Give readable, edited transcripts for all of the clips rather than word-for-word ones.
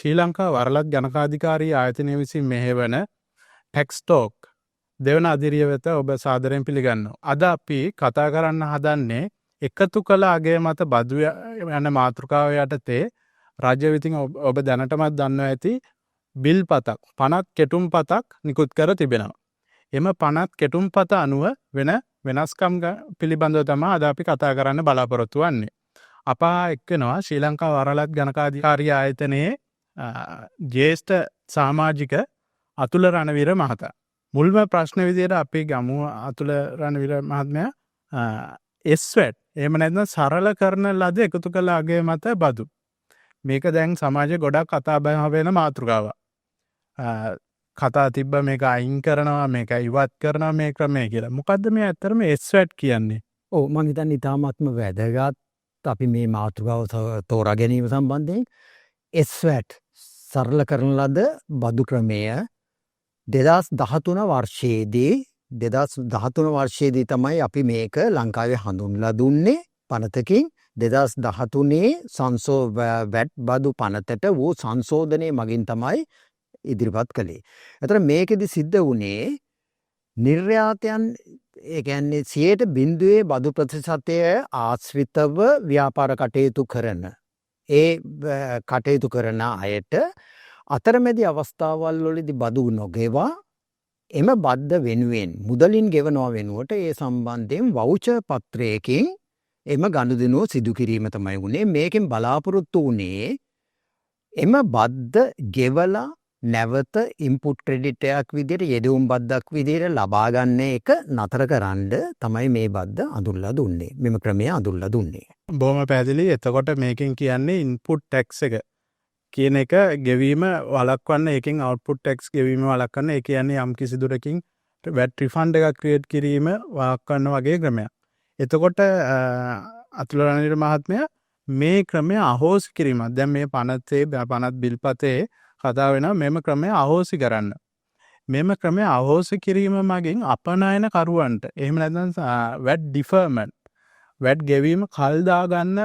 ශ්‍රී ලංකා වරලක් ජනකාධිකාරී ආයතනය විසින් මෙහෙවන tax talk දෙවන අධිරිය වෙත ඔබ සාදරයෙන් පිළිගන්නවා. අද අපි කතා කරන්න හදන්නේ එකතු කළ අගය මත බදු යන මාතෘකාව යටතේ රාජ්‍ය විසින් ඔබ දැනටමත් දන්නවා ඇති බිල් පතක් පනත් කෙටුම් පතක් නිකුත් කර තිබෙනවා. එම පනත් කෙටුම් පත අනුව වෙනස්කම් පිළිබඳව තමයි අද අපි කතා කරන්න බලාපොරොත්තු වෙන්නේ. අපා එක්කෙනවා ශ්‍රී ලංකා වරලක් ජනකාධිකාරී ආයතනයේ ජ්‍යෙෂ්ඨ සමාජික අතුල රණවීර මහතා. මුල්ම ප්‍රශ්න විදියට අපි ගමු අතුල රණවීර මහත්මයා ස්වැට් එහෙම නැත්නම් සරල කරන ලද එකතු කළ අගය මත බදු. මේක දැන් සමාජයේ ගොඩක් කතා බහ වෙන මාතෘකාවක්. කතා තිබ්බ මේක අයින් කරනවා මේක ඉවත් කරනවා මේ ක්‍රමය කියලා. මොකද්ද මේ ඇත්තටම ස්වැට් කියන්නේ? ඔව් මම හිතන්නේ ඉතාමත්ම වැදගත් අපි මේ මාතෘකාව තෝරා ගැනීම සම්බන්ධයෙන් ස්වැට් සරල කරන ලද බදු ක්‍රමය 2013 වර්ෂයේදී තමයි අපි මේක ලංකාවේ හඳුන්ලා දුන්නේ පනතකින් 2013 වැට් බදු පනතට වූ සංශෝධනය මගින් තමයි ඉදිරිපත් කළේ. එතකොට මේකෙදි සිද්ධ වුණේ නිර්යාතයන් ඒ කියන්නේ 0.0 බදු ප්‍රතිශතය ආශ්‍රිතව ව්‍යාපාර කටයුතු කරන අයට අතරමැදි අවස්ථාවල් වලදී බදු නොගෙවා එම බද්ද වෙනුවෙන් මුදලින් ගෙවනවා වෙනුවට ඒ සම්බන්ධයෙන් වවුචර් පත්‍රයකින් එම ගනුදෙනුව සිදු කිරීම තමයි වුණේ. මේකෙන් බලාපොරොත්තු වුණේ එම බද්ද ගෙවලා නැවත ඉන්පුට් ක්‍රෙඩිට් එකක් විදිහට යෙදවුම් බද්දක් විදිහට ලබා ගන්න එක නතර කරන්න තමයි මේ බද්ද අඳුල්ලා දුන්නේ. මෙම ක්‍රමය අඳුල්ලා දුන්නේ. බොහොම පැහැදිලි. එතකොට මේකෙන් කියන්නේ ඉන්පුට් ටැක්ස් එක කියන එක ගෙවීම වළක්වන්න, ඒකෙන් අවුට්පුට් ටැක්ස් ගෙවීම වළක්වන්න. ඒ කියන්නේ යම් කිසි දුරකින් වැට් රිෆන්ඩ් එකක් ක්‍රියේට් කිරීම වළක්වන්න වගේ ක්‍රමයක්. එතකොට අතුල රණවීර මහත්මයා මේ ක්‍රමය අහෝසි කිරීමක්. දැන් මේ පනත් බිල්පතේ කතා වෙනවා මෙම ක්‍රමය අහෝසි කරන්න. මෙම ක්‍රමය අහෝසි කිරීම මගින් අපනයන කරුවන්ට එහෙම නැත්නම් වැට් ඩිෆර්මන්ට් වැට් ගෙවීම කල් දාගන්න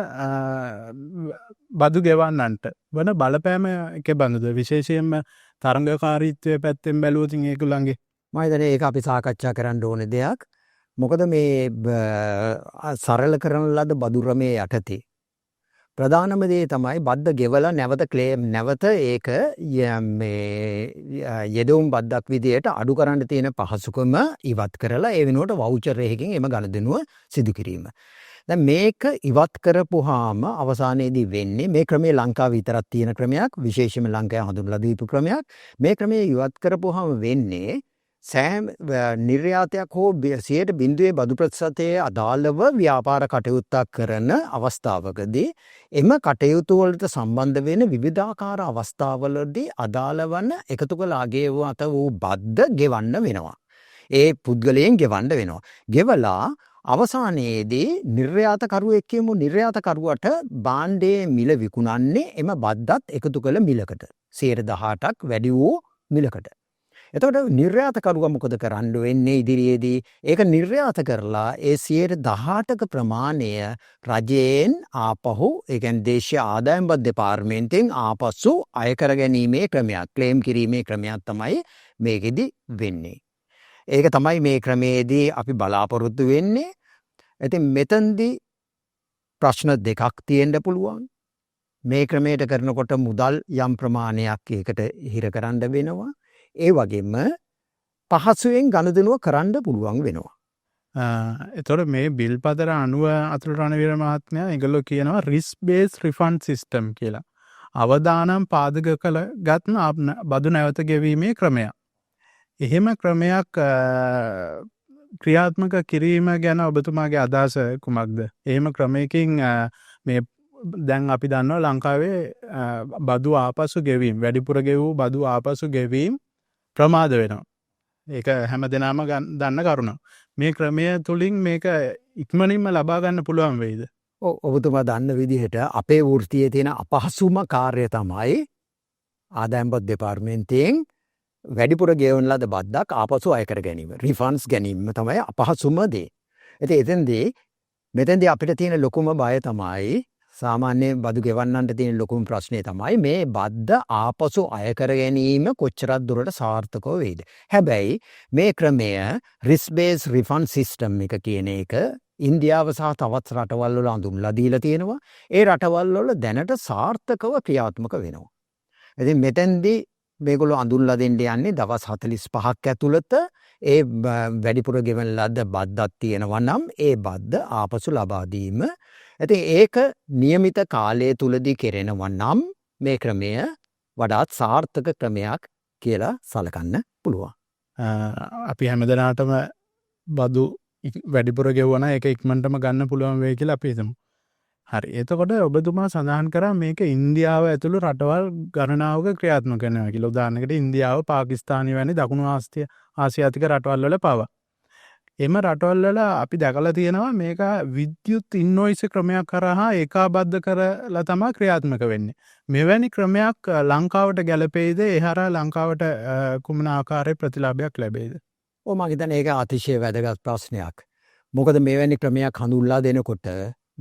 බදු ගෙවන්නන්ට වන බලපෑම කෙබඳුද? විශේෂයෙන්ම තරංගකාරීත්වයේ පැත්තෙන් බැලුවොත් ඒගොල්ලන්ගේ මම හිතන්නේ ඒක අපි සාකච්ඡා කරන්න ඕනේ දෙයක්. මොකද මේ සරල කරන ලද බදු ක්‍රමයේ යටතේ ප්‍රධානම දේ තමයි බද්ද ගෙවලා නැවත ඒක යෙදවුම් බද්දක් විදියට අඩු කරන්න තියෙන පහසුකම ඉවත් කරලා ඒ වෙනුවට වවුචර් එකකින් එම ගනුදෙනුව සිදු කිරීම. දැන් මේක ඉවත් කරපුවාම අවසානයේදී වෙන්නේ මේ ක්‍රමයේ ලංකාව විතරක් තියෙන ක්‍රමයක්, විශේෂයෙන්ම ලංකාවේ හඳුන්වලා දීපු ක්‍රමයක්. මේ ක්‍රමයේ ඉවත් කරපුවාම වෙන්නේ සෑම නිර්යාතයක් හෝ 0.0 බදු ප්‍රතිශතයේ අදාළව ව්‍යාපාර කටයුත්තක් කරන අවස්ථාවකදී එම කටයුතු වලට සම්බන්ධ වෙන විවිධාකාර අවස්ථාවලදී අදාළ වන එකතු කළ අගය අත වූ බද්ද ගෙවන්න වෙනවා. ඒ පුද්ගලයන් ගෙවන්න වෙනවා. ගෙවලා අවසානයේදී නිර්යාතකරුවෙක් කියමු, නිර්යාතකරුවට භාණ්ඩයේ මිල විකුණන්නේ එම බද්දත් එකතු කළ මිලකට 18%ක් වැඩි වූ මිලකට. එතකොට නිර්යාතකරුවා මොකද කරන්න වෙන්නේ ඉදිරියේදී? ඒක නිර්යාත කරලා ඒ 18%ක ප්‍රමාණය රජයෙන් ආපහු ඒ කියන්නේ දේශීය ආදායම් බද් දෙපාර්තමේන්තෙන් ආපසු අය කර ගැනීමේ ක්‍රමයක්, ක්ලේම් කිරීමේ ක්‍රමයක් තමයි මේකෙදි වෙන්නේ. ඒක තමයි මේ ක්‍රමයේදී අපි බලාපොරොත්තු වෙන්නේ. ඉතින් මෙතනදී ප්‍රශ්න දෙකක් තියෙන්න පුළුවන්. මේ ක්‍රමයට කරනකොට මුදල් යම් ප්‍රමාණයක් ඒකට හිර කරන්න වෙනවා. ඒ වගේම පහසුවෙන් ගනුදෙනුව කරන්න පුළුවන් වෙනවා. එතකොට මේ බිල්පතට අනුව අතුල රණවීර මහත්මයා ඒගොල්ලෝ කියනවා රිස්ක් බේස් රිෆන්ඩ් සිස්ටම් කියලා. අවදානම් පාදක කරගත් බදු නැවත ගෙවීමේ ක්‍රමයක්. එහෙම ක්‍රමයක් ක්‍රියාත්මක කිරීම ගැන ඔබතුමාගේ අදහස කුමක්ද? එහෙම ක්‍රමයකින් මේ දැන් අපි දන්නවා ලංකාවේ බදු ආපසු ගෙවීම, වැඩිපුර ගෙවූ බදු ආපසු ගෙවීම ප්‍රමාද වෙනවා. ඒක හැම දෙනාම දන්න කරුණක්. මේ ක්‍රමය තුලින් මේක ඉක්මනින්ම ලබා ගන්න පුළුවන් වෙයිද? ඔබතුමා දන්න විදිහට අපේ වෘත්තියේ තියෙන අපහසුම කාර්යය තමයි ආදායම් බද් දෙපාර්තමේන්තයෙන් වැඩිපුර ගෙවන ලද බද්දක් ආපසු අය කර ගැනීම, රිෆන්ඩ්ස් ගැනීම තමයි අපහසුම දේ. ඉතින් මෙතෙන්දී අපිට තියෙන ලොකුම බය තමයි සාමාන්‍ය බදු ගෙවන්නන්ට තියෙන ලොකුම ප්‍රශ්නය තමයි මේ බද්ද ආපසු අය කර ගැනීම කොච්චරක් දුරට සාර්ථකව වේද. හැබැයි මේ ක්‍රමය risk based refund system එක කියන එක ඉන්දියාව සහ තවත් රටවල් වල අඳුන්ලා දීලා තියෙනවා. ඒ රටවල් වල දැනට සාර්ථකව ක්‍රියාත්මක වෙනවා. ඉතින් මෙතෙන්දී මේගොල්ලෝ අඳුන්ලා දෙන්න යන්නේ දවස් 45ක් ඇතුළත ඒ වැඩිපුර ගෙවන ලද බද්දක් තියෙනවා නම් ඒ බද්ද ආපසු ලබා දීම. ඉතින් ඒක નિયમિત කාලය තුලදී කෙරෙනවා නම් මේ ක්‍රමය වඩාත් සාර්ථක ක්‍රමයක් කියලා සලකන්න පුළුවන්. අපි හැමදෙනාටම බදු වැඩිපුර ගෙවුවා නම් ඒක ඉක්මනටම ගන්න පුළුවන් වෙයි කියලා අපි හිතමු. හරි. එතකොට ඔබතුමා සඳහන් කරා මේක ඉන්දියාව ඇතුළු රටවල් ගණනාවක ක්‍රියාත්මක කරනවා කියලා. උදාහරණයකට ඉන්දියාව, පාකිස්තානය වැනි දකුණු ආසියාතික රටවල් වල පවා. එම රටවල් වල අපි දැකලා තියෙනවා මේක විද්‍යුත් ඉන්වොයිස් ක්‍රමයක් කරහා ඒකාබද්ධ කරලා තමයි ක්‍රියාත්මක වෙන්නේ. මෙවැනි ක්‍රමයක් ලංකාවට ගැලපෙයිද? ඒ හරහා ලංකාවට කුමන ආකාරයේ ප්‍රතිලාභයක් ලැබෙයිද? මම හිතන්නේ ඒක අතිශය වැදගත් ප්‍රශ්නයක්. මොකද මෙවැනි ක්‍රමයක් හඳුන්ලා දෙනකොට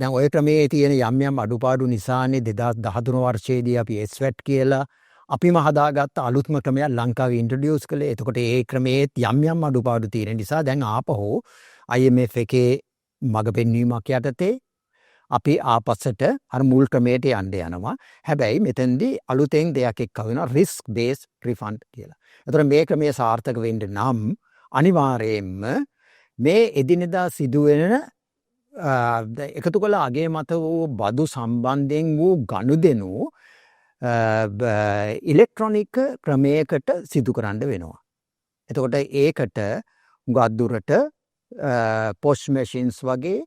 දැන් ওই ක්‍රමයේ තියෙන යම් යම් අඩුපාඩු නිසානේ 2013 වර්ෂයේදී අපි SWAT කියලා අපිම හදාගත්ත අලුත්ම ක්‍රමයක් ලංකාවේ ඉන්ට්‍රොඩියුස් කළේ. එතකොට ඒ ක්‍රමයේ යම් යම් අඩුපාඩු තියෙන නිසා දැන් ආපහු IMF එකේ මඟ පෙන්වීමක් යටතේ අපි ආපස්සට අර මුල් ක්‍රමයට යන්න යනවා. හැබැයි මෙතෙන්දී අලුතෙන් දෙයක් එක්ක වෙනවා risk based refund කියලා. එතකොට මේ ක්‍රමය සාර්ථක වෙන්න නම් අනිවාර්යයෙන්ම මේ එදිනෙදා සිදුවෙන එකතු කළ අගේ මත වූ බදු සම්බන්ධයෙන් වූ ගනුදෙනු ඉලෙක්ට්‍රොනික ක්‍රමයකට සිදු කරන්න වෙනවා. එතකොට ඒකට ගොඩදුරට පොස්ට් මැෂින්ස් වගේ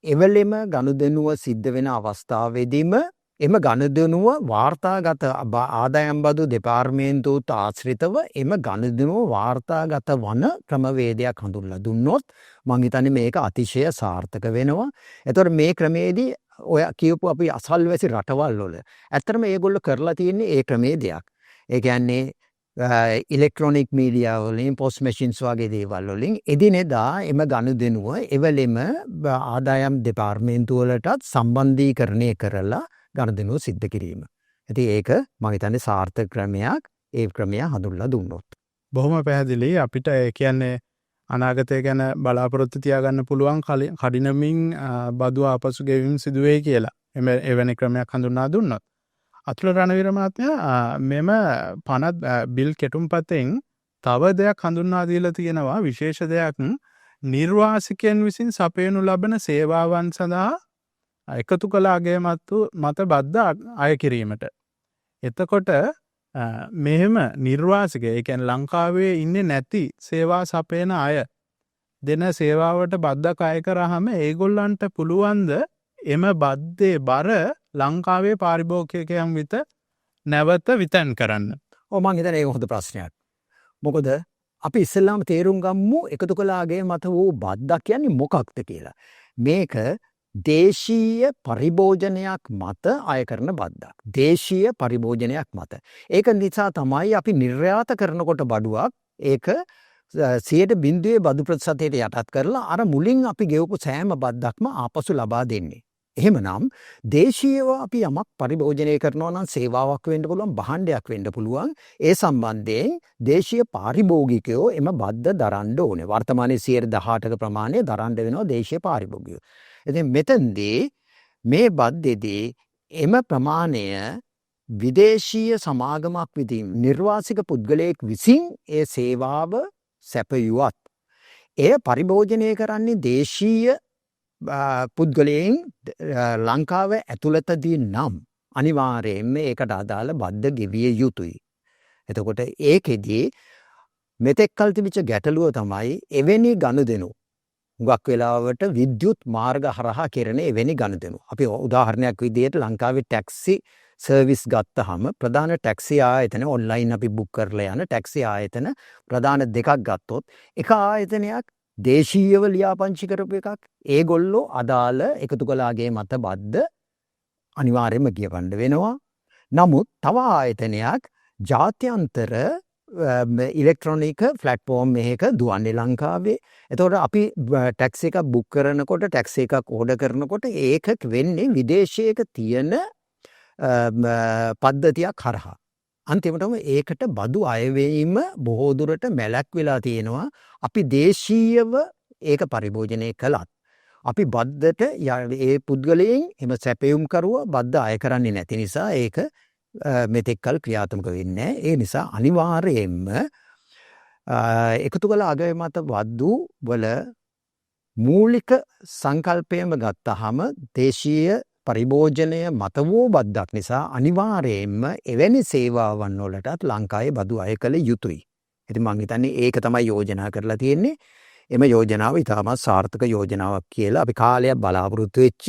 එවලෙම ගනුදෙනුව සිද්ධ වෙන අවස්ථාවේදීම එම ගනුදෙනුව වාර්තාගත ආදායම් බදු දෙපාර්තමේන්තුවට ආශ්‍රිතව එම ගනුදෙනුව වාර්තාගත වන ක්‍රමවේදයක් හඳුන්ලා දුන්නොත් මං හිතන්නේ මේක අතිශය සාර්ථක වෙනවා. එතකොට මේ ක්‍රමයේදී ඔය කියපු අපි අසල්වැසි රටවල් වල ඇත්තටම ඒගොල්ලෝ කරලා තියෙන්නේ ඒ ක්‍රමයේ දෙයක්. ඒ කියන්නේ ඉලෙක්ට්‍රොනික මීඩියා වලින් පොස්ට් මැෂින්ස් වගේ දේවල් වලින් එදිනෙදා එම ගනුදෙනුව එවලෙම ආදායම් දෙපාර්තමේන්තුව වලටත් සම්බන්ධීකරණය කරලා ගනුදෙනුව සිද්ධ කිරීම. ඉතින් ඒක මම හිතන්නේ සාර්ථක ක්‍රමයක්. ඒ ක්‍රමය හඳුන්ලා දුන්නොත්. බොහොම පැහැදිලි. අපිට ඒ කියන්නේ අනාගතය ගැන බලාපොරොත්තු තියාගන්න පුළුවන් කඩිනමින් බදු ආපසු ගෙවීම සිදු වෙයි කියලා. එවැනි ක්‍රමයක් හඳුන්වා දුන්නොත්. අතුල රණවීර මහත්මයා මෙම පනත් බිල් කෙටුම්පතෙන් තව දෙයක් හඳුන්වා දීලා තියෙනවා. විශේෂ දෙයක් නිර්වාසිකයන් විසින් සපයනු ලබන සේවාවන් සඳහා එකතු කළ අගය මත බද්ද අය කිරීමට. එතකොට මෙහෙම නිර්වාසික, ඒ කියන්නේ ලංකාවේ ඉන්නේ නැති සේවා සපයන අය දෙන සේවාවට බද්දක් අය කරාම ඒගොල්ලන්ට පුළුවන්ද එම බද්දේ බර ලංකාවේ පාරිභෝගිකයන් වෙත නැවත විතන් කරන්න? මම හිතන්නේ ඒක හොඳ ප්‍රශ්නයක්. මොකද අපි ඉස්සෙල්ලාම තේරුම් ගමු එකතු කළ අගය මත වූ බද්දක් කියන්නේ මොකක්ද කියලා. මේක දේශීය පරිභෝජනයක් මත අය කරන බද්දක්. දේශීය පරිභෝජනයක් මත. ඒක නිසා තමයි අපි නිර්යාත කරනකොට බඩුවක් ඒක 100% බදු ප්‍රතිශතයට යටත් කරලා අර මුලින් අපි ගෙවපු සෑම බද්දක්ම ආපසු ලබා දෙන්නේ. එහෙමනම් දේශීයව අපි යමක් පරිභෝජනය කරනවා නම් සේවාවක් වෙන්න පුළුවන්, භාණ්ඩයක් වෙන්න පුළුවන්. ඒ සම්බන්ධයෙන් දේශීය පාරිභෝගිකයෝ එම බද්ද දරන්න ඕනේ. වර්තමානයේ 18% ප්‍රමාණය දරන්න වෙනවා දේශීය පාරිභෝගිකයෝ. ඉතින් මෙතෙන්දී මේ බද්දේදී එම ප්‍රමාණය විදේශීය සමාගමක් විසින් නිර්වාසික පුද්ගලයෙක් විසින් ඒ සේවාව සැපයුවත් එය පරිභෝජනය කරන්නේ දේශීය පුද්ගලයන් ලංකාව ඇතුළතදී නම් අනිවාර්යයෙන්ම ඒකට අදාළ බද්ද ගෙවිය යුතුයි. එතකොට ඒකෙදී මෙතෙක් කල් තිබිච්ච ගැටලුව තමයි එවැනි ගනුදෙනු හුඟක් වෙලාවට විද්‍යුත් මාර්ග හරහා කෙරෙන එවැනි ගනුදෙනු. අපි උදාහරණයක් විදිහට ලංකාවේ ටැක්සි සර්විස් ගත්තහම ප්‍රධාන ටැක්සි ආයතන ඔන්ලයින් අපි බුක් කරලා යන ටැක්සි ආයතන ප්‍රධාන දෙකක් ගත්තොත් එක ආයතනයක් දේශීයව ලියාපදිංචි කරපු එකක්. ඒගොල්ලෝ අදාළ එකතු කළාගේ මත බද්ද අනිවාර්යයෙන්ම කියවන්න වෙනවා. නමුත් තව ආයතනයක් ජාත්‍යන්තර ඉලෙක්ට්‍රොනික ෆ්ලැට්ෆෝම් එකක දුවන්නේ ලංකාවේ. එතකොට අපි ටැක්සි එකක් බුක් කරනකොට ටැක්සි එකක් ඕඩර් කරනකොට ඒක වෙන්නේ විදේශයක තියෙන පද්ධතියක් හරහා. අන්තිමටම ඒකට බදු අයවීම බොහෝ දුරට මැලක් වෙලා තියෙනවා. අපි දේශීයව ඒක පරිභෝජනය කළත් අපි බද්දට ඒ පුද්ගලයන් එම සැපයුම් කරුවා බද්ද අය කරන්නේ නැති නිසා ඒක මෙතෙක්කල් ක්‍රියාත්මක වෙන්නේ නැහැ. ඒ නිසා අනිවාර්යයෙන්ම එකතු කළ අගය මත වද්දු වල මූලික සංකල්පයම ගත්තහම දේශීය පරිභෝජනය මත වූ බද්දක් නිසා අනිවාර්යයෙන්ම එවැනි සේවාවන් වලටත් ලංකාවේ බදු අය කළ යුතුයි. ඉතින් මම හිතන්නේ ඒක තමයි යෝජනා කරලා තියෙන්නේ. එම යෝජනාව ඉතාමත් සාර්ථක යෝජනාවක් කියලා අපි කාලයක් බලාපොරොත්තු වෙච්ච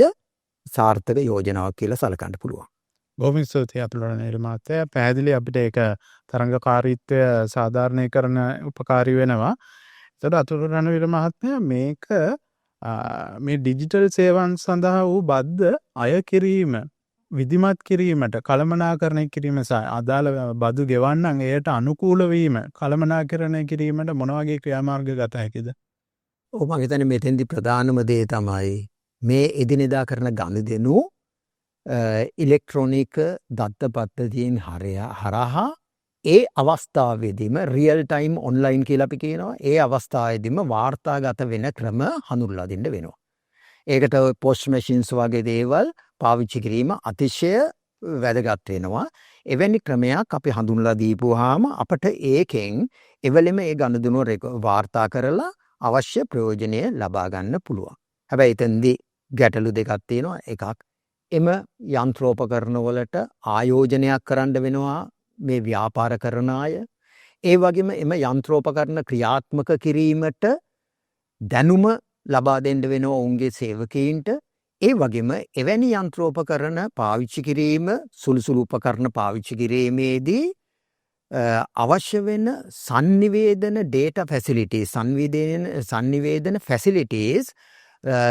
සාර්ථක යෝජනාවක් කියලා සලකන්න පුළුවන්. බොහොම ස්තුතියි අතුලරණ නිර්මාතය. පැහැදිලි අපිට ඒක තරංගකාරීත්වය සාධාරණය කරන උපකාරී වෙනවා. ඒතර අතුලරණ විර මහත්මයා මේක මේ ඩිජිටල් සේවන් සඳහා වූ බද්ද අය කිරීම විධිමත් කිරීමට කළමනාකරණය කිරීම සහ අදාළ බදු ගෙවන්නන් එයට අනුකූල වීම කළමනාකරණය කිරීමට මොන වගේ ක්‍රියාමාර්ග ගත හැකිද? ඔව් මම හිතන්නේ මෙතෙන්දි ප්‍රධානම දේ තමයි මේ එදිනෙදා කරන ගනුදෙනු ඉලෙක්ට්‍රොනික දත්ත පද්ධතියෙන් හරහා ඒ අවස්ථාවේදීම රියල් ටයිම් ඔන්ලයින් කියලා අපි කියනවා. ඒ අවස්ථාවේදීම වාර්තාගත වෙන ක්‍රම හඳුන්වලා දෙන්න වෙනවා. ඒකට පොස්ට් මැෂින්ස් වගේ දේවල් පාවිච්චි කිරීම අතිශය වැදගත් වෙනවා. එවැනි ක්‍රමයක් අපි හඳුන්වලා දීපුවාම අපට ඒකෙන් එවලෙම ඒ ගනුදෙනුව වාර්තා කරලා අවශ්‍ය ප්‍රයෝජනය ලබා ගන්න පුළුවන්. හැබැයි එතෙන්දී ගැටලු දෙකක් තියෙනවා. එකක් එම යන්ත්‍රෝපකරණ වලට ආයෝජනයක් කරන්න වෙනවා මේ ව්‍යාපාර කරන අය. ඒ වගේම එම යන්ත්‍රෝපකරණ ක්‍රියාත්මක කිරීමට දැනුම ලබා දෙන්න වෙනවා ඔවුන්ගේ සේවකීන්ට. ඒ වගේම එවැනි යන්ත්‍රෝපකරණ පාවිච්චි කිරීම සුළුසුළු උපකරණ පාවිච්චි කිරීමේදී අවශ්‍ය වෙන sannivedana data facilities sannivedana facilities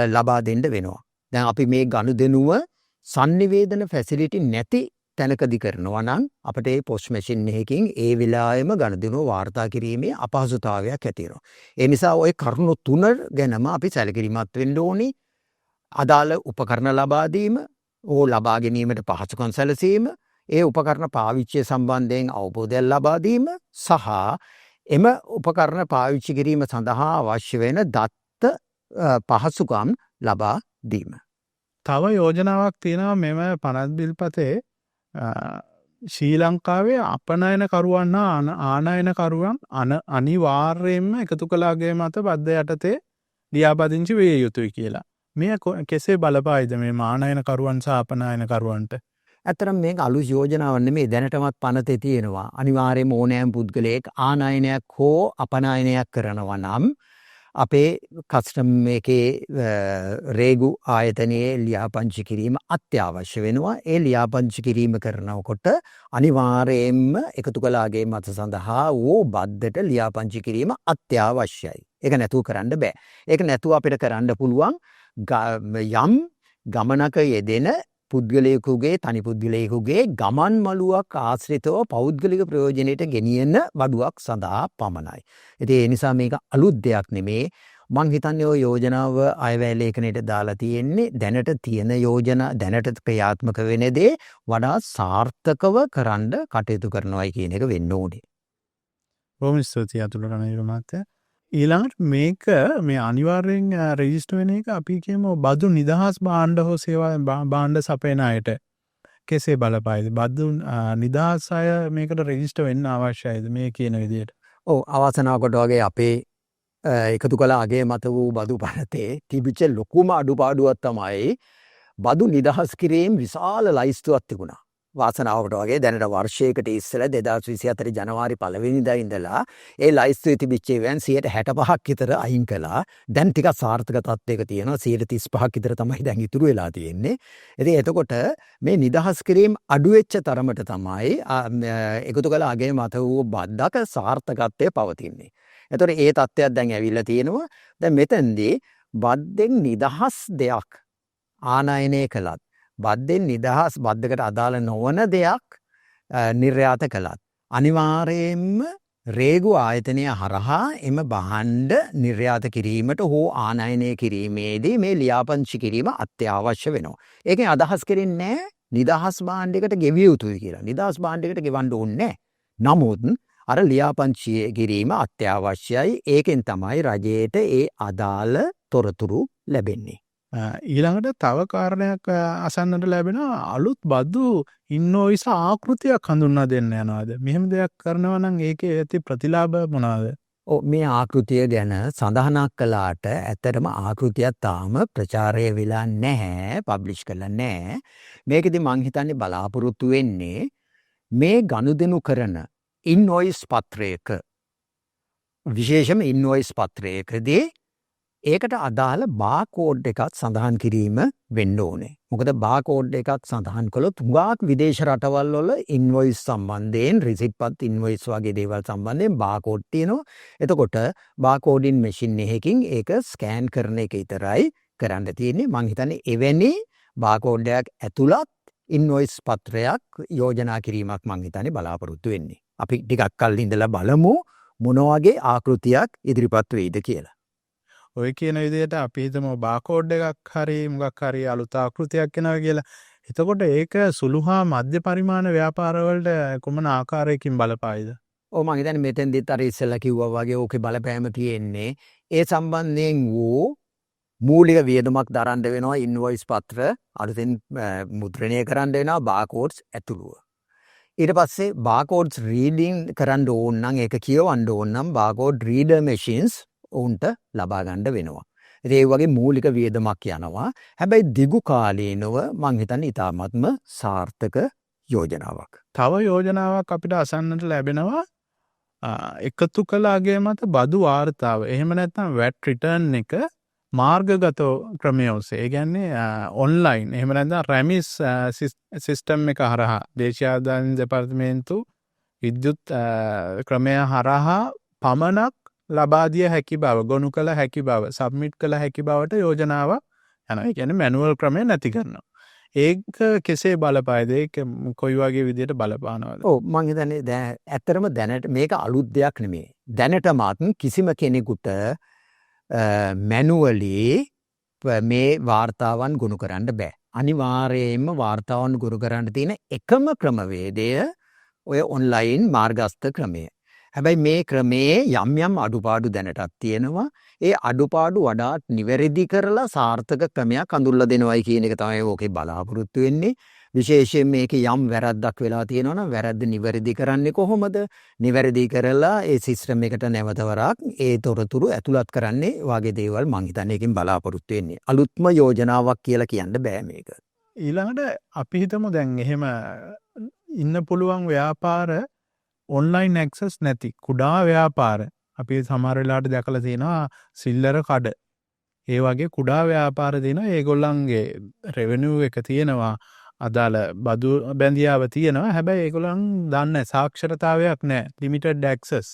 ලබා දෙන්න වෙනවා. දැන් අපි මේ ගනුදෙනුව sannivedana facility නැති තැනකදී කරනවා නම් අපිට ඒ පොස්ට් මැෂින් එකකින් ඒ වෙලාවෙම ගනුදෙනුව වාර්තා කිරීමේ අපහසුතාවයක් ඇති වෙනවා. ඒ නිසා ওই කරුණු තුන ගැනම අපි සැලකිලිමත් වෙන්න ඕනි. අදාළ උපකරණ ලබා දීම, ඕ ලබා ගැනීමට පහසුකම් සැලසීම, ඒ උපකරණ පාවිච්චිය සම්බන්ධයෙන් අවබෝධයක් ලබා දීම සහ එම උපකරණ පාවිච්චි කිරීම සඳහා අවශ්‍ය වෙන දත්ත පහසුකම් ලබා දීම. තව යෝජනාවක් තියෙනවා මෙම පනත් බිල්පතේ ශ්‍රී ලංකාවේ අපනයනකරුවන් හා ආනයනකරුවන් අනිවාර්යයෙන්ම එකතු කළාගේ මත බද්ධ යටතේ ලියාපදිංචි විය යුතුයි කියලා. මෙය කෙසේ බලපායිද මේ ආනයනකරුවන් සහ අපනයනකරුවන්ට? ඇත්තටම මේක අලුත් යෝජනාවක් නෙමෙයි, දැනටමත් පනතේ තියෙනවා. අනිවාර්යයෙන්ම ඕනෑම පුද්ගලයෙක් ආනයනයක් හෝ අපනයනයක් කරනවා නම් අපේ කස්ටම් එකේ රේගු ආයතනයේ ලියාපදිංචි කිරීම අත්‍යවශ්‍ය වෙනවා. ඒ ලියාපදිංචි කිරීම කරනකොට අනිවාර්යයෙන්ම එකතු කළාගේ මත සඳහා වූ බද්දට ලියාපදිංචි කිරීම අත්‍යවශ්‍යයි. ඒක නැතුව කරන්න බෑ. ඒක නැතුව අපිට කරන්න පුළුවන් යම් ගමනක යෙදෙන පුද්ගලයෙකුගේ තනි පුද්ගලයෙකුගේ ගමන් මළුවක් ආශ්‍රිතව පෞද්ගලික ප්‍රයෝජනයට ගෙනියන වඩුවක් සඳහා පමණයි. ඉතින් ඒ නිසා මේක අලුත් දෙයක් නෙමේ. මං හිතන්නේ ওই යෝජනාව අයවැය ලේඛනයට දාලා තියෙන්නේ දැනට තියෙන යෝජනා දැනට ක්‍රියාත්මක වෙන දේ වඩා සාර්ථකව කරන්න කටයුතු කරනවායි කියන එක වෙන්න ඕනේ. බොහොම ස්තුතියි අතුලරණ නිර්මාතය. ඊළඟට මේක මේ අනිවාර්යෙන් රෙජිස්ටර් වෙන එක අපි කියමු බදු නිදහස් භාණ්ඩ හෝ සේවා භාණ්ඩ සපයන අයට කෙසේ බලපායිද? බදු නිදහස් අය මේකට රෙජිස්ටර් වෙන්න අවශ්‍යයිද මේ කියන විදිහට? ඔව්, අවාසනාවකට වගේ අපේ එකතු කළ අගේ මත වූ බදු පනතේ තිබිච්ච ලොකුම අඩුපාඩුවක් තමයි බදු නිදහස් කිරීම විශාල ලයිස්තුවක් තිබුණා. වාසනාවකට වගේ දැනට වර්ෂයකට ඉස්සෙල්ලා 2024 ජනවාරි 1 වෙනිදා ඉඳලා ඒ ලයිස්තුවේ තිබිච්ච ඒවාන් 65ක් විතර අයින් කළා. දැන් ටිකක් සාර්ථක තත්ත්වයක තියෙනවා. 35ක් විතර තමයි දැන් ඉතුරු වෙලා තියෙන්නේ. ඉතින් එතකොට මේ නිදහස් කිරීම අඩු වෙච්ච තරමට තමයි එකතු කළ අගේ මත වූ බද්දක සාර්ථකත්වය පවතින්නේ. එතකොට ඒ තත්ත්වයක් දැන් ඇවිල්ලා තියෙනවා. දැන් මෙතෙන්දී බද්දෙන් නිදහස් දෙයක් ආනයනය කළත් බද්දෙන් නිදහස් බද්දකට අදාළ නොවන දෙයක් නිර්යාත කළත් අනිවාර්යයෙන්ම රේගු ආයතනය හරහා එම බහන්ඩ නිර්යාත කිරීමට හෝ ආනයනය කිරීමේදී මේ ලියාපංචි කිරීම අත්‍යවශ්‍ය වෙනවා. ඒකෙන් අදහස් කරන්නේ නිදහස් භාණ්ඩයකට ගෙවිය යුතුයි කියලා. නිදහස් භාණ්ඩයකට ගෙවන්න ඕනේ නැහැ. නමුත් අර ලියාපංචි කිරීම අත්‍යවශ්‍යයි. ඒකෙන් තමයි රජයට ඒ අදාළ තොරතුරු ලැබෙන්නේ. ඊළඟට තව කාරණයක් අසන්නට ලැබෙන අලුත් බදු ඉන්නෝයිස ආකෘතියක් හඳුන්වා දෙන්න යනවාද? මෙහෙම දෙයක් කරනවා නම් ඒකේ ඇති ප්‍රතිලාභ මොනවාද? මේ ආකෘතිය ගැන සඳහනක් කළාට ඇත්තටම ආකෘතියක් තාම ප්‍රචාරය වෙලා නැහැ, පබ්ලිෂ් කරලා නැහැ. මේකෙදි මං හිතන්නේ බලාපොරොත්තු වෙන්නේ මේ ගනුදෙනු කරන ඉන්වොයිස් පත්‍රයක විශේෂම ඉන්වොයිස් පත්‍රයකදී ඒකට අදාළ බාකෝඩ් එකක් සඳහන් කිරීම වෙන්න ඕනේ. මොකද බාකෝඩ් එකක් සඳහන් කළොත් හුඟක් විදේශ රටවල් වල ඉන්වොයිස් සම්බන්ධයෙන් රිසිට්පත් ඉන්වොයිස් වගේ දේවල් සම්බන්ධයෙන් බාකෝඩ් තියෙනවා. එතකොට බාකෝඩින් මැෂින් එකකින් ඒක ස්කෑන් කරන එක විතරයි කරන්න තියෙන්නේ. මං හිතන්නේ එවැනි බාකෝඩ් එකක් ඇතුළත් ඉන්වොයිස් පත්‍රයක් යෝජනා කිරීමක් මං හිතන්නේ බලාපොරොත්තු වෙන්නේ. අපි ටිකක් කල් ඉඳලා බලමු මොන වගේ ආකෘතියක් ඉදිරිපත් වෙයිද කියලා. ඔය කියන විදිහට අපි හිතමු බාකෝඩ් එකක් හරි මොකක් හරි අලුත් ආකෘතියක් එනවා කියලා. එතකොට ඒක සුළු හා මධ්‍ය පරිමාණ ව්‍යාපාරවලට කොමන ආකාරයකින් බලපායිද? මම හිතන්නේ මෙතෙන්දිත් අර ඉස්සෙල්ලා කිව්වා වගේ ඕකේ බලපෑම තියෙන්නේ ඒ සම්බන්ධයෙන් වූ මූලික වියදමක් දරන්න වෙනවා ඉන්වොයිස් පත්‍ර අලුතෙන් මුද්‍රණය කරන්න වෙනවා බාකෝඩ්ස් ඇතුළුව. ඊට පස්සේ බාකෝඩ්ස් රීඩින් කරන්න ඕන නම් ඒක කියවන්න ඕන නම් බාකෝඩ් රීඩර් මැෂින්ස් ඔවුන්ට ලබා ගන්න වෙනවා. ඒ වගේ මූලික වියදමක් යනවා. හැබැයි දිගු කාලීනව මං හිතන්නේ ඉතාමත්ම සාර්ථක යෝජනාවක්. තව යෝජනාවක් අපිට අසන්නට ලැබෙනවා එකතු කළ අගය මත බදු වාර්තාව. එහෙම නැත්නම් VAT රිටර්න් එක මාර්ගගත ක්‍රමය ඔස්සේ. ඒ කියන්නේ ඔන්ලයින්. එහෙම නැත්නම් රැමිස් සිස්ටම් එක හරහා දේශීය ආදායම් දෙපාර්තමේන්තු විද්‍යුත් ක්‍රමය හරහා පමණක් ලබා දිය හැකි බව, ගොනු කළ හැකි බව, සබ්මිට් කළ හැකි බවට යෝජනාවක් යනවා. ඒ කියන්නේ මැනුවල් ක්‍රමය නැති කරනවා. ඒක කෙසේ බලපායිද? ඒක කොයි වගේ විදිහට බලපානවද? මං හිතන්නේ ඇත්තටම දැනට මේක අලුත් දෙයක් නෙමෙයි. දැනටමත් කිසිම කෙනෙකුට මැනුවලි මේ වාර්තාවන් ගොනු කරන්න බෑ. අනිවාර්යයෙන්ම වාර්තාවන් ගොනු කරන්න තියෙන එකම ක්‍රමවේදය ඔය ඔන්ලයින් මාර්ගස්ථ ක්‍රමය. හැබැයි මේ ක්‍රමයේ යම් අඩුපාඩු දැනටත් තියෙනවා. ඒ අඩුපාඩු වඩාත් නිවැරදි කරලා සාර්ථක ක්‍රමයක් අඳුරලා දෙනවයි කියන එක තමයි ඕකේ බලාපොරොත්තු වෙන්නේ. විශේෂයෙන් මේකේ යම් වැරද්දක් වෙලා තියෙනවා නම් වැරද්ද නිවැරදි කරන්නේ කොහොමද? නිවැරදි කරලා ඒ සිස්ටම් එකට නැවතවරක් ඒ තොරතුරු ඇතුළත් කරන්නේ වාගේ දේවල් මං හිතන්නේ එකෙන් බලාපොරොත්තු වෙන්නේ. අලුත්ම යෝජනාවක් කියලා කියන්න බෑ මේක. ඊළඟට අපි හිතමු දැන් එහෙම ඉන්න පුළුවන් ව්‍යාපාර ඔන්ලයින් ඇක්සස් නැති කුඩා ව්‍යාපාර අපි සමහර වෙලාවට දැකලා තියෙනවා සිල්ලර කඩ. ඒ වගේ කුඩා ව්‍යාපාර තියෙනවා. ඒගොල්ලන්ගේ රෙවෙනියු එක තියෙනවා. අදාළ බදු බැඳියාව තියෙනවා. හැබැයි ඒගොල්ලන් දන්නේ සාක්ෂරතාවයක් නැහැ. Limited access.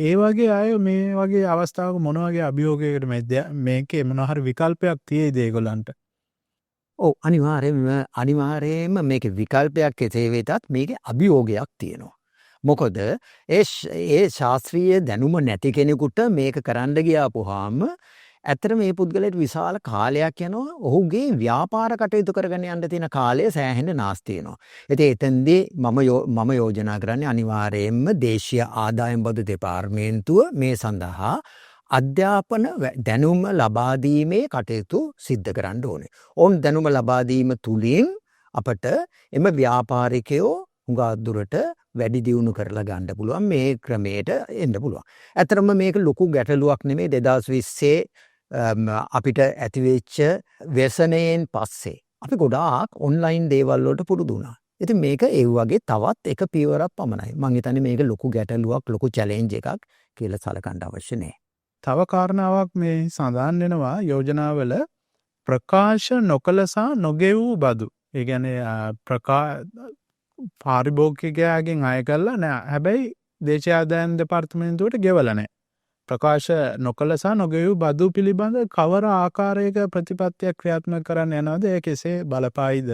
ඒ වගේ අය මේ වගේ අවස්ථාවක මොන වගේ අභියෝගයකට මේකේ මොන හරි විකල්පයක් තියෙයිද ඒගොල්ලන්ට? අනිවාර්යයෙන්ම මේක විකල්පයක් කෙසේ වෙතත් මේකේ අභියෝගයක් තියෙනවා. මොකද ඒ ශාස්ත්‍රීය දැනුම නැති කෙනෙකුට මේක කරන්න ගියාපුවාම ඇත්තට මේ පුද්ගලයාට විශාල කාලයක් යනවා. ඔහුගේ ව්‍යාපාර කටයුතු කරගෙන යන්න තියෙන කාලය සෑහෙන නාස්ති වෙනවා. ඉතින් එතෙන්දී මම යෝජනා කරන්නේ අනිවාර්යයෙන්ම දේශීය ආදායම් බදු දෙපාර්තමේන්තුව මේ සඳහා අධ්‍යාපන දැනුම ලබා දීමේ කටයුතු සිද්ධ කරන්න ඕනේ. ඔවුන් දැනුම ලබා දීම තුලින් අපට එම ව්‍යාපාරිකයෝ හුඟක් දුරට වැඩි දියුණු කරලා ගන්න පුළුවන් මේ ක්‍රමයට එන්න පුළුවන්. ඇත්තටම මේක ලොකු ගැටලුවක් නෙමෙයි 2020 අපිට ඇතිවෙච්ච ව්‍යසනයෙන් පස්සේ අපි ගොඩාක් ඔන්ලයින් දේවල් වලට පුරුදු වුණා. ඉතින් මේක ඒ වගේ තවත් එක පියවරක් පමණයි. මම හිතන්නේ මේක ලොකු ගැටලුවක්, ලොකු චැලෙන්ජ් එකක් කියලා සලකන්න අවශ්‍ය නැහැ. තව කාරණාවක් මේ සඳහන් වෙනවා යෝජනාවල ප්‍රකාශ නොකළ සහ නොගෙවූ බදු. ඒ කියන්නේ පාරිභෝගිකයාගෙන් අය කළා නෑ. හැබැයි දේශීය ආදායම් දෙපාර්තමේන්තුවට ගෙවලා නෑ. ප්‍රකාශ නොකළ සහ නොගෙවූ බදු පිළිබඳ කවර ආකාරයක ප්‍රතිපත්තියක් ක්‍රියාත්මක කරන්න යනවද? ඒ කෙසේ බලපායිද?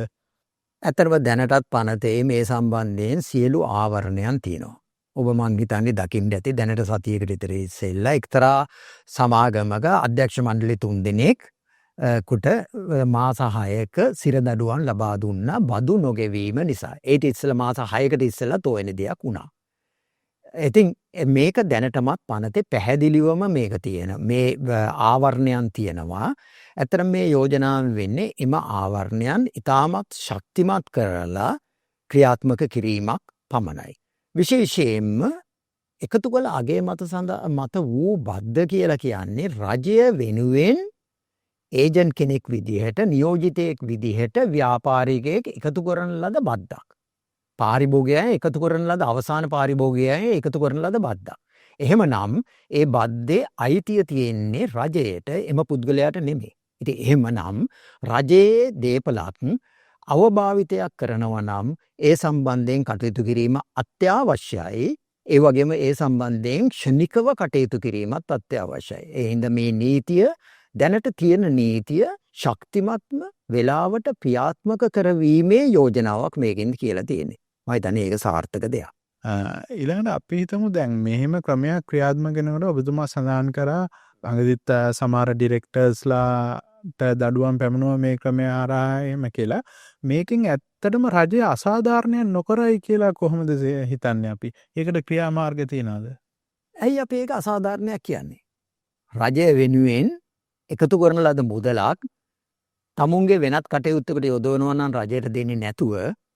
ඇත්තටම දැනටත් පනතේ මේ සම්බන්ධයෙන් සියලු ආවරණයන් තියෙනවා. ඔබ මං හිතන්නේ දකින්න ඇති දැනට සතියකට විතර ඉස්සෙල්ලා එක්තරා සමාගමක අධ්‍යක්ෂ මණ්ඩල 3 දෙනෙක් කුට මාස 6ක සිරදඩුවන් ලබා දුන්නා බදු නොගෙවීම නිසා. ඒත් ඉස්සෙල්ලා මාස 6කට ඉස්සෙල්ලා තෝවෙන දෙයක් වුණා. ඉතින් මේක දැනටමත් පනතේ පැහැදිලිවම මේක තියෙන. මේ ආවරණයන් තියෙනවා. ඇත්තට මේ යෝජනාව වෙන්නේ එම ආවරණයන් ඉතාමත් ශක්තිමත් කරලා ක්‍රියාත්මක කිරීමක් පමණයි. විශේෂයෙන්ම එකතු කළ අගේ මත වූ බද්ධ කියලා කියන්නේ රජය වෙනුවෙන් ඒජන්ට් කෙනෙක් විදිහට නියෝජිතයෙක් විදිහට ව්‍යාපාරිකයෙක් එකතු කරන ලද බද්දක්. පාරිභෝගිකයන් එකතු කරන ලද අවසාන පාරිභෝගිකයන් එකතු කරන ලද බද්දක්. එහෙමනම් ඒ බද්දේ අයිතිය තියෙන්නේ රජයට එම පුද්ගලයාට නෙමෙයි. ඉතින් එහෙමනම් රජයේ දේපලක් අවභාවිතයක් කරනවා නම් ඒ සම්බන්ධයෙන් කටයුතු කිරීම අත්‍යවශ්‍යයි. ඒ වගේම ඒ සම්බන්ධයෙන් ක්ෂණිකව කටයුතු කිරීමත් අත්‍යවශ්‍යයි. ඒ හින්දා මේ නීතිය දැනට තියෙන නීතිය ශක්තිමත්ම වෙලාවට ක්‍රියාත්මක කරවීමේ යෝජනාවක් මේකෙන් කියලා තියෙන්නේ. මම හිතන්නේ ඒක සාර්ථක දෙයක්. ඊළඟට අපි හිතමු දැන් මෙහෙම ක්‍රමයක් ක්‍රියාත්මක කරනකොට ඔබතුමා සඳහන් කරා අඟදිත් සමහර ඩිරෙක්ටර්ස්ලාට දඩුවම් පැමිණුවා මේ ක්‍රමය හරහා එහෙම කියලා. මේකෙන් ඇත්තටම රජය අසාධාරණයක් නොකරයි කියලා කොහොමද හිතන්නේ අපි? ඒකට ක්‍රියාමාර්ග තියනවාද? ඇයි අපි ඒක අසාධාරණයක් කියන්නේ? රජය වෙනුවෙන් එකතු කරන ලද මුදලක් තමුන්ගේ වෙනත් කටයුත්තකට යොදවනවා නම් රජයට දෙන්නේ නැතුව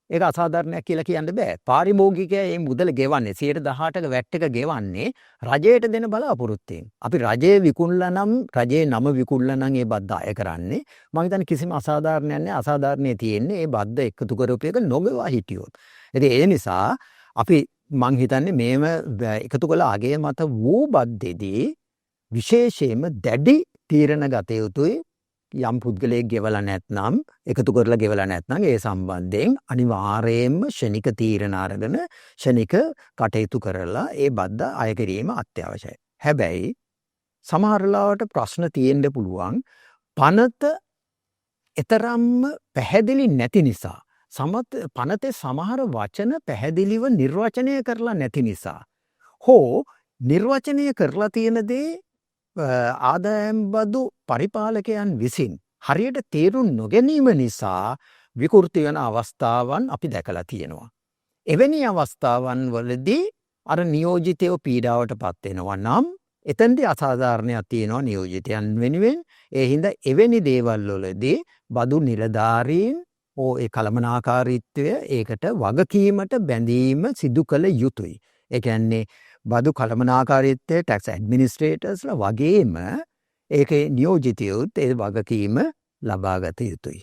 ඒක අසාධාරණයක් කියලා කියන්න බෑ. පාරිභෝගිකයා මේ මුදල ගෙවන්නේ 18%ක වැට් එක ගෙවන්නේ රජයට දෙන බලාපොරොත්තුෙන්. අපි රජයේ විකුණලා නම් රජයේ නම විකුණලා නම් ඒ බද්ද අය කරන්නේ. මම හිතන්නේ කිසිම අසාධාරණයක් නැහැ. අසාධාරණේ තියෙන්නේ මේ බද්ද එකතු කරපු එක නොගෙවා හිටියොත්. ඉතින් ඒ නිසා අපි මං හිතන්නේ මේව එකතු කළ අගේ මත වූ බද්දේදී විශේෂයෙන්ම දැඩි තීරණ ගත යුතුයි. යම් පුද්ගලයෙක් ගෙවලා නැත්නම් එකතු කරලා ගෙවලා නැත්නම් ඒ සම්බන්ධයෙන් අනිවාර්යයෙන්ම ෂණික තීරණ අරගෙන ෂණික කටයුතු කරලා ඒ බද්ද අය කිරීම අත්‍යවශ්‍යයි. හැබැයි සමහර ලාවට ප්‍රශ්න තියෙන්න පුළුවන් පනත එතරම්ම පැහැදිලි නැති නිසා පනතේ සමහර වචන පැහැදිලිව නිර්වචනය කරලා නැති නිසා හෝ නිර්වචනය කරලා තියෙන දේ ආදායම් බදු පරිපාලකයන් විසින් හරියට තේරුම් නොගැනීම නිසා විකෘති වෙන අවස්ථාවන් අපි දැකලා තියෙනවා. එවැනි අවස්ථාවන් වලදී අර නියෝජිතයෝ පීඩාවට පත් වෙනවා නම් එතෙන්දී අසාධාරණයක් තියෙනවා නියෝජිතයන් වෙනුවෙන්. ඒ හින්දා එවැනි දේවල් වලදී බදු නිලධාරීන් ඒ කළමනාකාරීත්වය ඒකට වගකීමට බැඳීම සිදු කළ යුතුයි. ඒ කියන්නේ බදු කළමනාකාරීත්වය ටැක්ස් ඇඩ්මිනිස්ට්‍රේටර්ස්ලා වගේම ඒකේ නියෝජිතයොත් ඒ වගකීම ලබා ගත යුතුයි.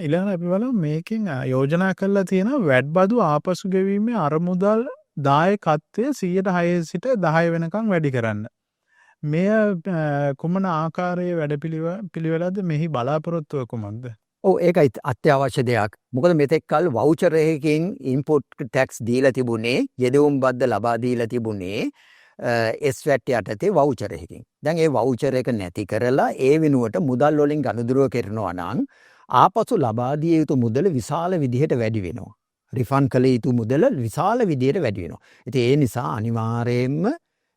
ඊළඟ අපි බලමු මේකෙන් යෝජනා කරලා තියෙන වැඩ බදු ආපසු ගෙවීමේ අරමුදල් දායකත්වය 106 සිට 10 වෙනකම් වැඩි කරන්න. මෙය කුමන ආකාරයේ වැඩපිළිවෙලද මෙහි බලාපොරොත්තුව කුමක්ද? ඒකයි අත්‍යවශ්‍ය දෙයක්. මොකද මෙතෙක් කල් වවුචර් එකකින් ඉම්පෝට් ටැක්ස් දීලා තිබුණේ, යෙදවුම් බද්ද ලබා දීලා තිබුණේ එස්වැට් යටතේ වවුචර් එකකින්. දැන් ඒ වවුචර් එක නැති කරලා ඒ වෙනුවට මුදල් වලින් ගනුදෙනුව කරනවා නම් ආපසු ලබා දිය යුතු මුදල විශාල විදිහට වැඩි වෙනවා. රිෆන්ඩ් කළ යුතු මුදල විශාල විදිහට වැඩි වෙනවා. ඉතින් ඒ නිසා අනිවාර්යයෙන්ම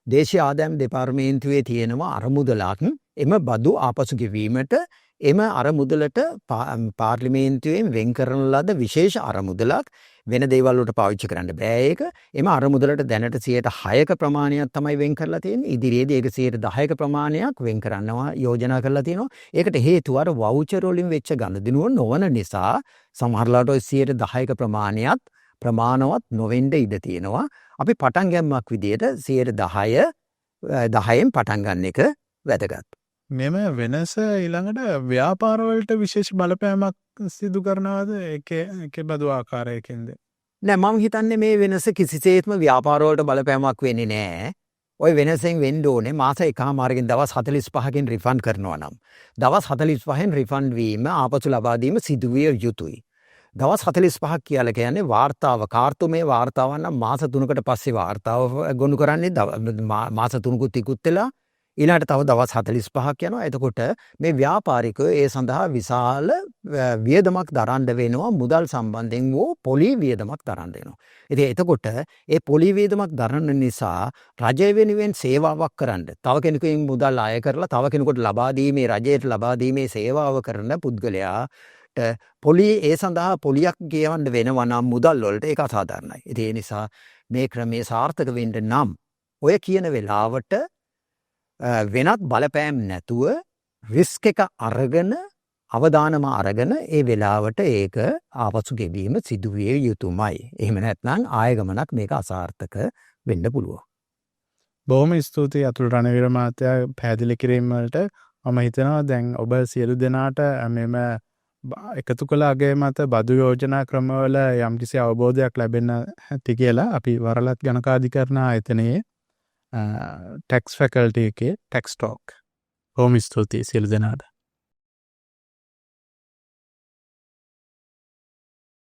දේශීය ආදායම් දෙපාර්තමේන්තුවේ තියෙනවා අරමුදලක් එම බදු ආපසු ගෙවීමට එම අරමුදලට පාර්ලිමේන්තුවෙන් වෙන් කරන ලද විශේෂ අරමුදලක් වෙන දේවල් වලට පාවිච්චි කරන්න බෑ ඒක. එම අරමුදලට දැනට 6%ක ප්‍රමාණයක් තමයි වෙන් කරලා තියෙන්නේ. ඉදිරියේදී ඒක 10%ක ප්‍රමාණයක් වෙන් කරනවා යෝජනා කරලා තියෙනවා. ඒකට හේතුව අර වවුචර් වලින් වෙච්ච ගනුදෙනුව නොවන නිසා සමහරලාට ඔය 10%ක ප්‍රමාණයක් ප්‍රමාණවත් නොවෙන්න ඉඩ තියෙනවා. අපි පටන් ගැනීමක් විදියට 10%ෙන් පටන් ගන්න එක වැදගත්. මෙම වෙනස ඊළඟට ව්‍යාපාරවලට විශේෂ බලපෑමක් සිදු කරනවද ඒකේ බදු ආකාරයකින්ද? නෑ මම හිතන්නේ මේ වෙනස කිසිසේත්ම ව්‍යාපාරවලට බලපෑමක් වෙන්නේ නෑ. ওই වෙනසෙන් වෙන්න ඕනේ මාස එකමාරකින් දවස් 45කින් රිෆන්ඩ් කරනවා නම් දවස් 45න් රිෆන්ඩ් වීම ආපසු ලබා දීම සිදුවිය යුතුයි. දවස් 45ක් කියලා කියන්නේ වාර්තාව කාර්තුමේ වාර්තාව නම් මාස 3කට පස්සේ වාර්තාව ගොනු කරන්නේ මාස 3කුත් ඉක්ුත් වෙලා ඊළඟට තව දවස් 45ක් යනවා. එතකොට මේ ව්‍යාපාරිකයෝ ඒ සඳහා විශාල වියදමක් දරන්න වෙනවා. මුදල් සම්බන්ධයෙන් වූ පොලි වියදමක් දරන්න වෙනවා. ඉතින් එතකොට ඒ පොලි වියදමක් දරන නිසා රජය වෙනුවෙන් සේවාවක් කරන්න තව කෙනෙකුගෙන් මුදල් අය කරලා තව කෙනෙකුට ලබා දීමේ රජයට ලබා දීමේ සේවාව කරන පුද්ගලයාට පොලි ඒ සඳහා පොලියක් ගෙවන්න වෙනවා නම් මුදල් වලට ඒක අසාධාරණයි. ඉතින් ඒ නිසා මේ ක්‍රමයේ සාර්ථක වෙන්න නම් ඔය කියන වෙලාවට වෙනත් බලපෑම් නැතුව රිස්ක් එක අරගෙන අවදානම අරගෙන ඒ වෙලාවට ඒක ආපසු ගෙවීම සිදුවිය යුතුමයි. එහෙම නැත්නම් ආය ගමනක් මේක අසාර්ථක වෙන්න පුළුවන්. බොහොම ස්තුතියි අතුල් රණවීර මහත්තයා පැහැදිලි කිරීම වලට. මම හිතනවා දැන් ඔබ සියලු දෙනාට මෙම එකතු කළ අගය මත බදු යෝජනා ක්‍රමවල යම්කිසි අවබෝධයක් ලැබෙන්න ඇති කියලා අපි වරලත් ගණකාධිකරණ ආයතනයේ ටැක්ස් ෆැකල්ටි එකේ ටැක්ස් ටෝක්. බොහොම ස්තුතියි සියලු දෙනාට.